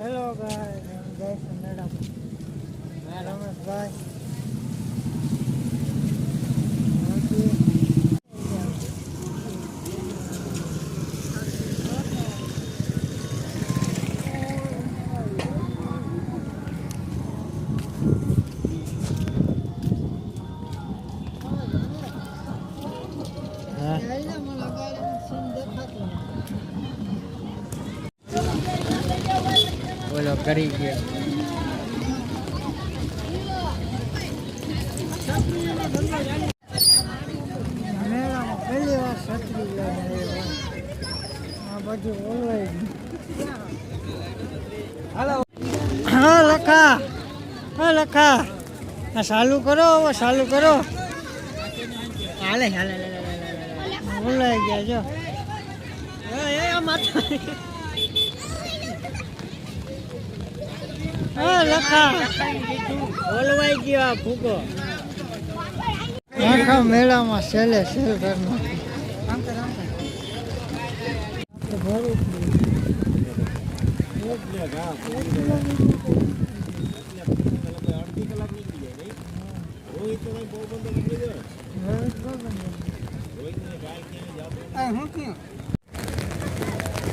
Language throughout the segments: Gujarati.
હેલો ગાઈસ, જય શ્રી મેડમ. મેં રમેશભાઈ. બોલો કરી ગયા. મેળામાં પહેલી વાર છત્રી લઈને આ બધું ઓલવાઈ ગયું. હાલો હા લખા, હા લખા, આ ચાલુ કરો, હવે ચાલુ કરો. હાલે હાલે ઓલવાઈ ગયા જો. હા લખા ઓલવાઈ ગયો આ ફૂકો. આખા મેળામાં સેલે સેલ કરનો.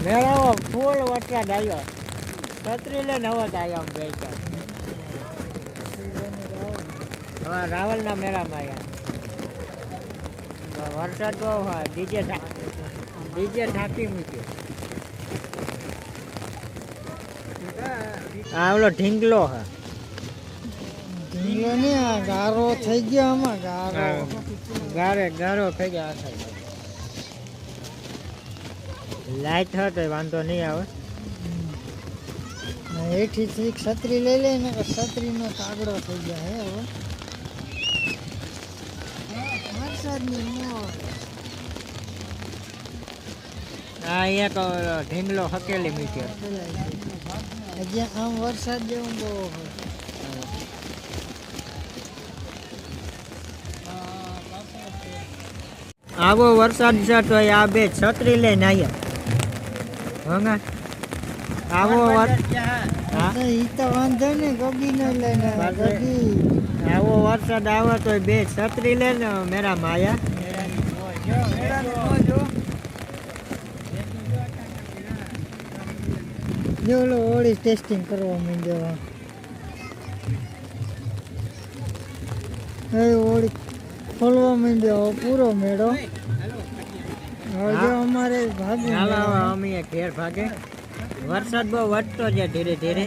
મેળામાં ફૂલ વરસાદ આવ્યો. છત્રી લઈને નવો જ આવ્યો. આમ ગઈ હા રાવલના મેળામાં આવ્યા. વરસાદ બહુ હા ડીજે ઢાંકી મૂક્યો. આ ઓલો ઢીંગલો હા, ઢીંગલો ને આ ગારો થઈ ગયો. આમાં ગારો થઈ ગયો. લાઈટ હતો વાંધો નહીં આવે. એઠી છત્રી લઈ લે ને છત્રીનો કાગડો થઈ ગયા હે. હવે વરસાદની મોર. હા અહીંયા તો ઢીંગલો હકેલી મૂક્યો. હજી આમ વરસાદ જેવું બહુ હોય. આવો વરસાદ છે તો આ બે છત્રી લઈને આવ્યા. આવો વાંધો ને ગગી ન લઈને આવો વરસાદ આવે તો બે છત્રી લઈને મેળામાં આવ્યા. ઓલો હોળી ટેસ્ટિંગ કરવા માંડ્યો. હોળી ખોલવા માંડ્યો પૂરો મેળો. અમારે ભાગે અમે ઘેર ભાગે. વરસાદ બહુ વધતો છે ધીરે ધીરે.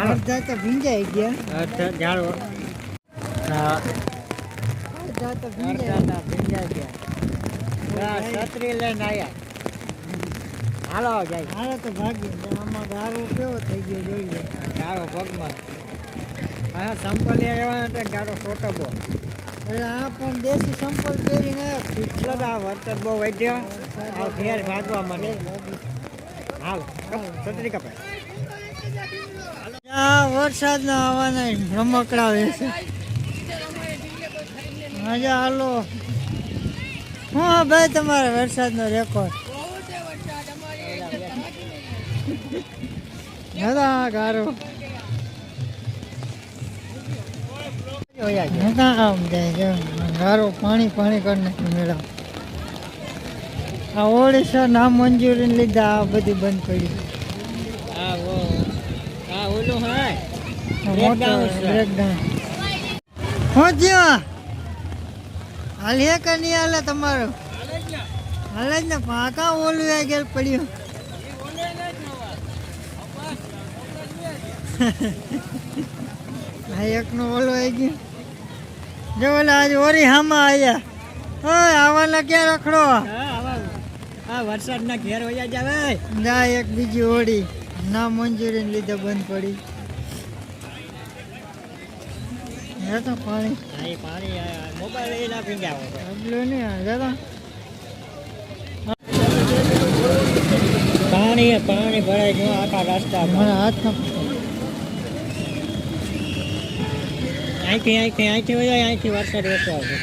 અડધા તો ભીંજાઈ ગયા. જાળવો ભીંજાઈ ગયા. છત્રી લઈને આવ્યા. હાલો જાય હાલો તો ભાગી. આમાં ગારો કેવો થઈ ગયો જોઈ લે. ગારો પગમાં હા સંપલ આવ્યા ગારો ફોટો બહુ. એટલે આ પણ દેશી સંપલ પહેરીને આ વરસાદ બહુ વધ્યો. ઘેર ભાગવા મને. હાલ છત્રી કપાય. આ વરસાદ ના આવવાના રમકડાવે છે. મજા હાલો. હા ભાઈ તમારે વરસાદ નો રેકોર્ડ ગારો આમ જાય ગારો પાણી પાણી કરી નાખ્યું મેળા. આ ઓડિશા ના મંજૂરી લીધા આ બધી બંધ પડી. હાલ કે નહીં હાલે તમારું? હાલે જ ને. પાકા ઓલું ગેલ પડ્યું. એકનો ઓલો આવી ગયો. જો ઓલા આજે ઓરી હામાં આવ્યા. આવવાના ક્યાં રખડો? હા વરસાદના ઘેર હોયા જાવે. ના એક બીજી હોડી ના મંજૂરી લીધે બંધ પડી. હે તો પાણી મોબાઈલ લઈ નાખી જાવ. પાણી ભરાઈ ગયું આખા રસ્તા. મારા હાથમાં અહીંથી હોય. અહીંથી વરસાદ ઓછો આવશે.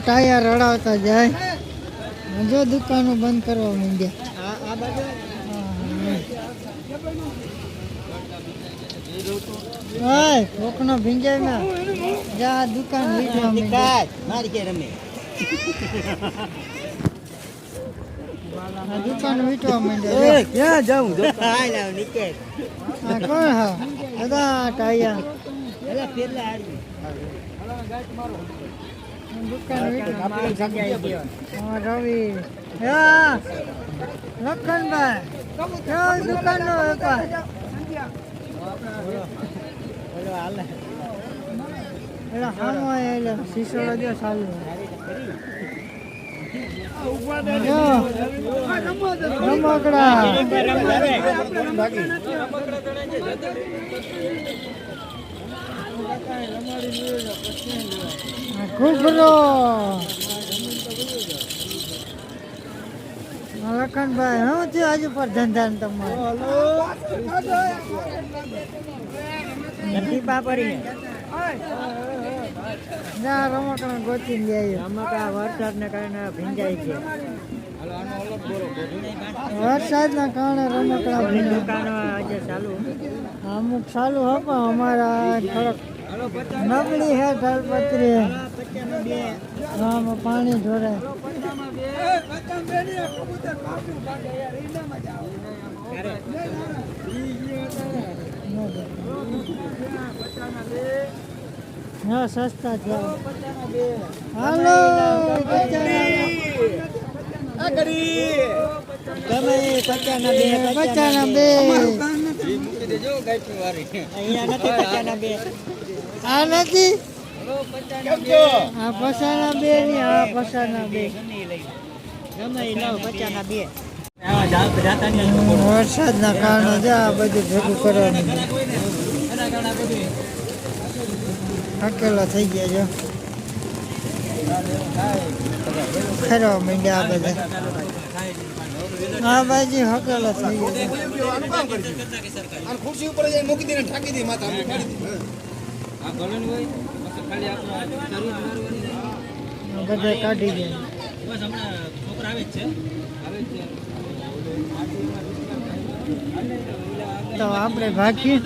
ટાયર રડાવતા જાય. જો દુકાનો બંધ કરવા માંડ્યા આ બાજુ હા કોકનો ભીંજાયમાં જા દુકાન વીટવા માંડ્યા મારી કે રમે આ દુકાન વીટવા માંડ્યા ક્યાં જાઉં હાલ આવ નીકળ આ કોણ હા દાદા ટાયા એલા પેલા આડી દુકાન વીટવા આપણે જગ્યાએ ગયો હા રવિ હા લખનભાઈ કેવો દુકાનનો વેપાર બોલો હાલે એલા હામો એલે શીશો લાગ્યો ચાલુ રમકડા ઘૂઘરો લખનભાઈ હું થયું આજુ પર ધંધા તમારે પાપડી ના રમકડા ગોતી જાય રમકડા વરસાદને કારણે ભીંજાય છે વરસાદના કારણે રમકડા દુકાનો આજે ચાલુ અમુક ચાલુ હો પણ અમારા થોડોક નબળી હે ઢળપત્રી આમાં પાણી ઢોરાય હા સસ્તા છે હાલો પચાના બે આ નથી આ પસાના બે ની આ પસાના બે વરસાદના કારણે જા બધું ભેગું કરવાનું હકેલો થઈ ગયા જો ખરવા માંડ્યા આ બધા આ બાજુ હકેલો થઈ ગયો ખુરશી ઉપર મૂકી દે ઠાકી દે માથા બધા કાઢી દે તો આપણે ભાગીએ